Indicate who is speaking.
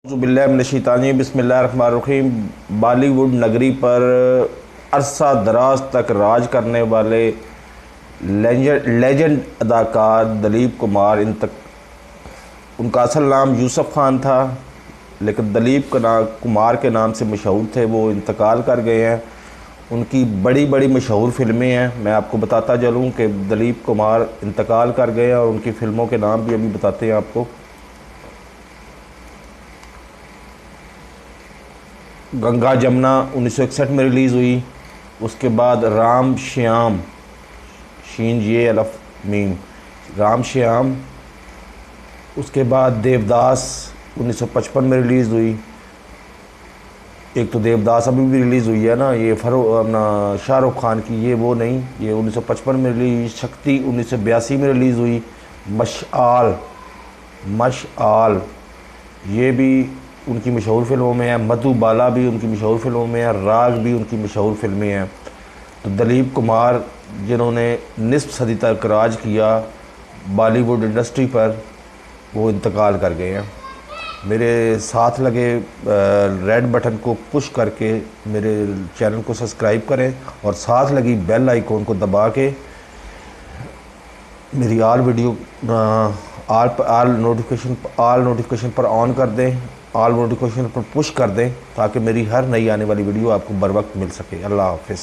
Speaker 1: बिस्मिल्लाहिर्रहमानिर्रहीम बिस्मिल्लाहिर्रहमानिर्रहीम। बॉलीवुड नगरी पर अरसा दराज तक राज करने वाले लेजेंड अदाकार दलीप कुमार उनका असल नाम यूसुफ खान था, लेकिन दलीप कुमार के नाम से मशहूर थे। वो इंतकाल कर गए हैं। उनकी बड़ी बड़ी मशहूर फ़िल्में हैं। मैं आपको बताता चलूँ कि दलीप कुमार इंतकाल कर गए हैं और उनकी फ़िल्मों के नाम भी अभी बताते हैं आपको। गंगा जमुना 1961 में रिलीज़ हुई। उसके बाद राम श्याम, शीन ये अलफ मीम, राम श्याम। उसके बाद देवदास 1955 में रिलीज़ हुई। एक तो देवदास अभी भी रिलीज़ हुई है ना, ये अपना शाहरुख खान की, ये वो नहीं, ये 1955 में रिलीज़। शक्ति 1982 में रिलीज़ हुई। मशआल ये भी उनकी मशहूर फ़िल्मों में है। मधुबाला भी उनकी मशहूर फ़िल्मों में है। राग भी उनकी मशहूर फ़िल्में हैं। तो दलीप कुमार जिन्होंने निस्फ सदी तक राज किया बॉलीवुड इंडस्ट्री पर, वो इंतकाल कर गए हैं। मेरे साथ लगे रेड बटन को पुश करके मेरे चैनल को सब्सक्राइब करें और साथ लगी बेल आइकॉन को दबा के मेरी आल नोटिफिकेशन पर ऑन कर दें, ऑल नोटिफिकेशन पर पुश कर दें, ताकि मेरी हर नई आने वाली वीडियो आपको बर वक्त मिल सके। अल्लाह हाफ़िज़।